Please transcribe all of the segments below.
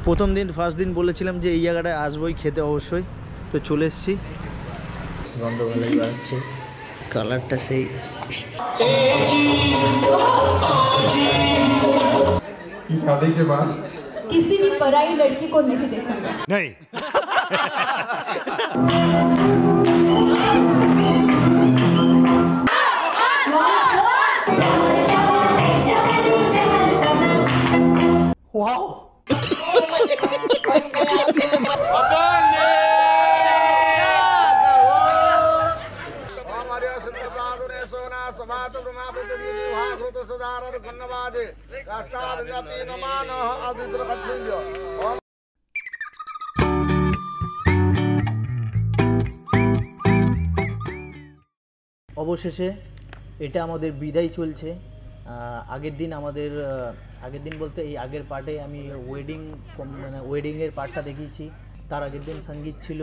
প্রথম দিন ফার্স্ট দিন বলেছিলাম যে এই জায়গাটায় আসবোই খেতে অবশ্যই, তো চলে এসেছি। গন্ধ ভালোই বাড়ছে, কালারটা সেই शादी के बाद किसी भी पराई लड़की को नहीं देखा नहीं। वाओ অবশেষে এটা আমাদের বিদায় চলছে। আগের দিন বলতে এই আগের পার্টে আমি ওয়েডিংয়ের পার্টটা দেখিয়েছি, তার আগের দিন সঙ্গীত ছিল।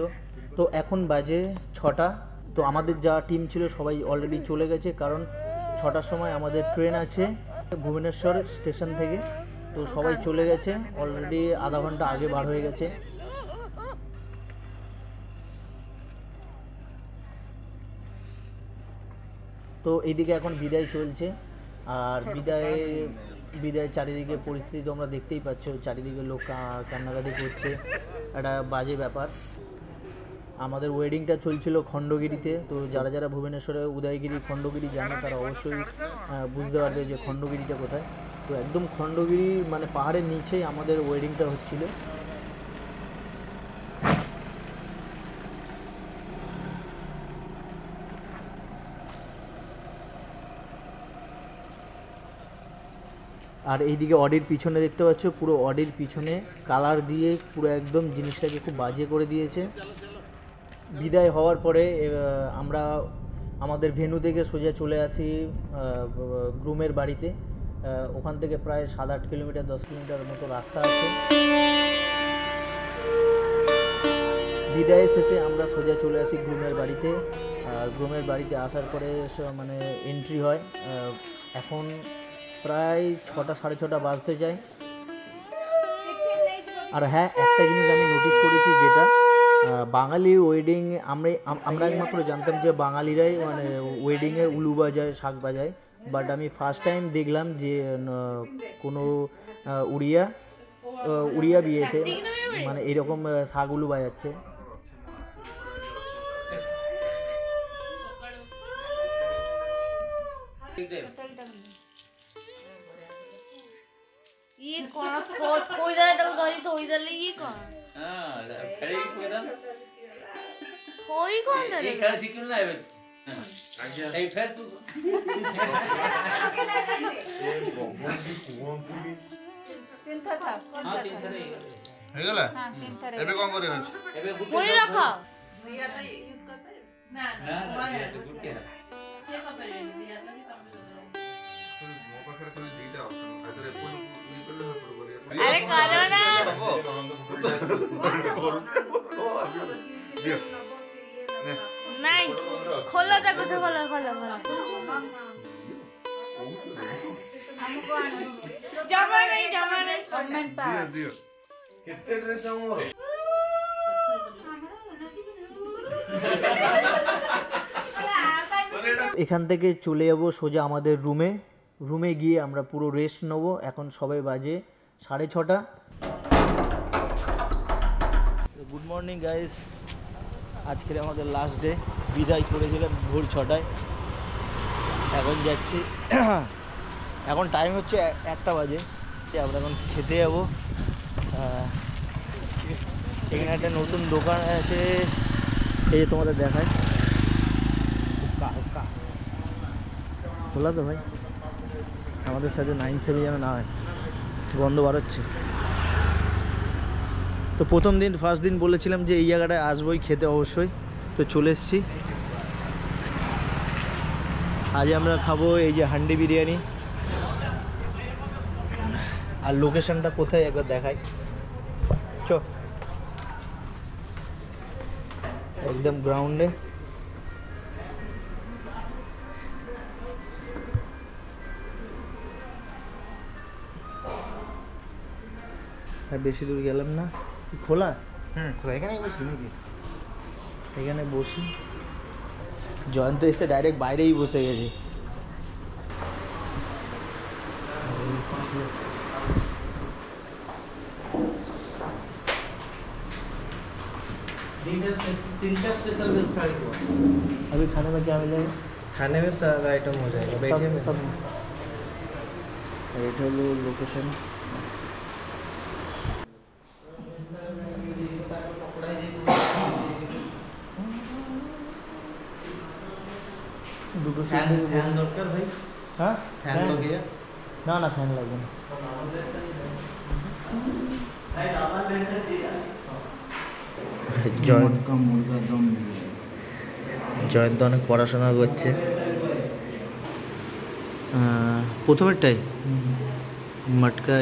তো এখন বাজে 6টা। তো আমাদের যা টিম ছিল সবাই অলরেডি চলে গেছে, কারণ 6টার সময় আমাদের ট্রেন আছে ভুবনেশ্বর স্টেশন থেকে। তো সবাই চলে গেছে, অলরেডি আধা ঘন্টা আগে বার হয়ে গেছে। তো এইদিকে এখন বিদায় চলছে, আর বিদায় চারিদিকে পরিস্থিতি তোমরা দেখতেই পাচ্ছ, চারিদিকে লোক কান্নাকাটি করছে, একটা বাজে ব্যাপার। আমাদের ওয়েডিংটা চলছিল খণ্ডগিরিতে। তো যারা ভুবনেশ্বরে উদয়গিরি খণ্ডগিরি জানে তারা অবশ্যই বুঝতে পারবে যে খণ্ডগিরিটা কোথায়। তো একদম খণ্ডগিরি মানে পাহাড়ের নিচেই আমাদের ওয়েডিংটা হচ্ছিল। আর এইদিকে অডির পিছনে দেখতে পাচ্ছ, পুরো অডির পিছনে কালার দিয়ে পুরো একদম জিনিসটাকে খুব বাজে করে দিয়েছে। বিদায় হওয়ার পরে আমরা আমাদের ভেন্যু থেকে সোজা চলে আসি গ্রুমের বাড়িতে। ওখান থেকে প্রায় 7-8 কিলোমিটার 10 কিলোমিটার মতো রাস্তা আছে। বিদায় শেষে আমরা সোজা চলে আসি গ্রুমের বাড়িতে। আর গ্রুমের বাড়িতে আসার পরে মানে এন্ট্রি হয়। এখন প্রায় 6টা 6:30 বাজতে যায়। আর হ্যাঁ, একটা জিনিস আমি নোটিস করেছি, যেটা বাঙালি ওয়েডিং আমরা একমাত্র জানতাম যে বাঙালিরাই মানে ওয়েডিংয়ে উলু বাজায়, শাক বাজায়। বাট আমি ফার্স্ট টাইম দেখলাম যে কোনো উড়িয়া বিয়েতে মানে এরকম শাক উলু বাজাচ্ছে। ये कौन कोई दाल तो गाड़ी तो कोई दाल ये कौन हां खड़े कोई दाल कोई कौन दाल ये खड़े सिक्योर ना है अच्छा ए फिर तू तीन था हां तीन था हे गेला हां तीन था एबे कोन करे अछि एबे गुड कोई रखा दिया तो यूज करता है ना ना तो गुड के ये का पहले दिया तो भी काम मो पाखरे खाली दीटा ऑप्शन आदरे कोन इ करले हो पड़बो अरे करो ना नहीं खोलो तो कुछ खोलो हमको जमा नहीं कमेंट पर दियो कितने ड्रेस है मोर এখান থেকে চলে যাব সোজা আমাদের রুমে গিয়ে আমরা পুরো রেস্ট নেব। এখন সবাই বাজে 6:30। গুড মর্নিং গাইস, আজকের আমাদের লাস্ট ডে। বিদায় করেছিলাম ভোর 6টায়, এখন যাচ্ছি। এখন টাইম হচ্ছে 1টা বাজে। আমরা এখন খেতে যাবো। এখানে একটা নতুন দোকান আছে, এই যে তোমাদের দেখায়। খোলা তো ভাই, আমাদের সাথে 9-7 যেন না হয়, গন্ধ বাড়াচ্ছে। তো প্রথম দিন ফার্স্ট দিন বলেছিলাম যে এই জায়গাটায় আসবোই খেতে অবশ্যই, তো চলে এসেছি। আজ আমরা খাবো এই যে হান্ডি বিরিয়ানি। আর লোকেশনটা কোথায় একবার দেখাই, চ একদম গ্রাউন্ডে। আর বেশি দূর গেলাম না। কি খোলা? খোলা, এখানেই বসি নাকি? এখানে বসি। জয়ন্ত এসে ডাইরেক্ট বাইরেই বসে গেছে। तीन-चार स्पेशल वेज थाली हुआ। अभी खाने में क्या मिलेगा? खाने में सारा आइटम हो जाएगा। बैठिए में सब এটা হলো লোকেশন। দুটো फैन दरकार भाई। হ্যাঁ फैन लगे না না ফ্যান লাগবে না। জয়ন্ত অনেক পড়াশোনা করছে। প্রথমেরটাই মটকা,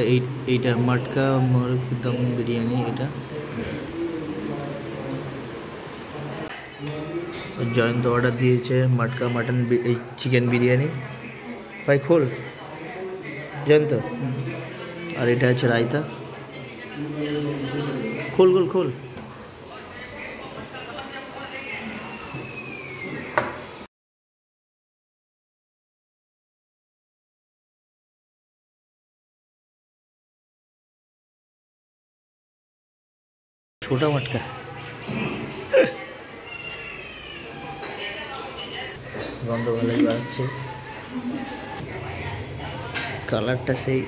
এইটা মটকা মোরগ দম বিরিয়ানি। এটা জয়ন্ত অর্ডার দিয়েছে মটকা মাটন চিকেন বিরিয়ানি। ভাই খোল জয়ন্ত। আর এটা আছে রায়তা। খোল খোল খোল। छोटा मटका। গন্ধ ভালোই বাড়ছে, কালারটা সেই।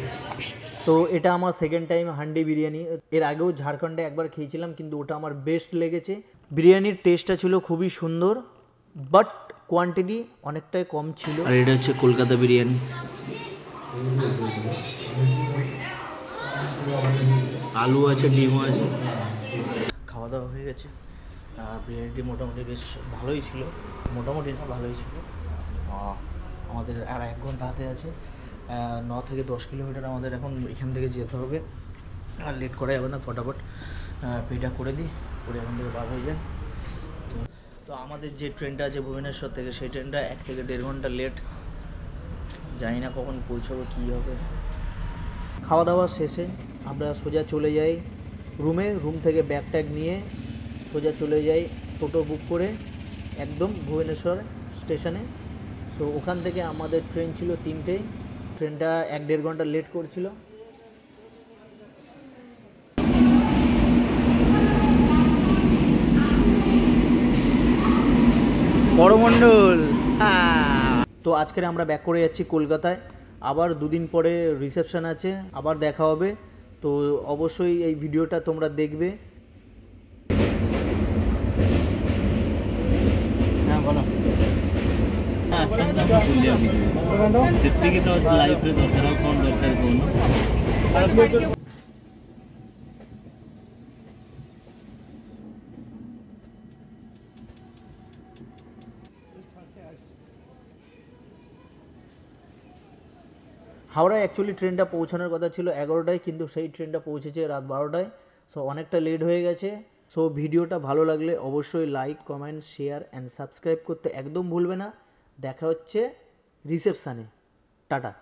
তো এটা আমার সেকেন্ড টাইম হান্ডি বিরিয়ানি। এর আগেও ঝাড়খণ্ডে একবার খেয়েছিলাম, কিন্তু ওটা আমার বেস্ট লেগেছে। বিরিয়ানির টেস্টটা ছিল খুবই সুন্দর, বাট কোয়ান্টিটি অনেকটাই কম ছিল। আর এটা হচ্ছে কলকাতা বিরিয়ানি। আলু আছে, ডিমও আছে। খাওয়া দাওয়া হয়ে গেছে। বিরিয়ানিটি মোটামুটি বেশ ভালোই ছিল, মোটামুটি না ভালোই ছিল। আমাদের আর 1 ঘন্টা হাতে আছে। 9 থেকে 10 কিলোমিটার আমাদের এখন এখান থেকে যেতে হবে। আর লেট করা যাবে না, ফটাফট পেটা করে দিই, করে এখান থেকে বার হয়ে যায়। তো আমাদের যে ট্রেনটা আছে ভুবনেশ্বর থেকে, সেই ট্রেনটা 1 থেকে 1.5 ঘন্টা লেট। জানি না কখন পৌঁছাবো, কী হবে। খাওয়া দাওয়া শেষে আমরা সোজা চলে যাই রুমে। রুম থেকে ব্যাগ ট্যাগ নিয়ে সোজা চলে যাই টোটো বুক করে একদম ভুবনেশ্বর স্টেশনে। সো ওখান থেকে আমাদের ট্রেন ছিল 3টে। ট্রেনটা 1-1.5 ঘন্টা লেট করছিল। করমণ্ডল। তো আজকের আমরা ব্যাক করে যাচ্ছি কলকাতায়। আবার 2 দিন পরে রিসেপশন আছে, আবার দেখা হবে। তো অবশ্যই এই ভিডিওটা তোমরা দেখবে। হ্যাঁ বলো। ସେତିକି ତ ଲାଇଫରେ ଦରକାର, ଆଉ କ'ଣ ଦରକାର କହୁନ। হাওড়ায় অ্যাকচুয়ালি ট্রেনটা পৌঁছানোর কথা ছিল 11টায়, কিন্তু সেই ট্রেনটা পৌঁছেছে রাত 12টায়। সো অনেকটা লেট হয়ে গেছে। সো ভিডিওটা ভালো লাগলে অবশ্যই like, comment, share and subscribe করতে একদম ভুলবে না। দেখা হচ্ছে রিসেপশানে। টাটা।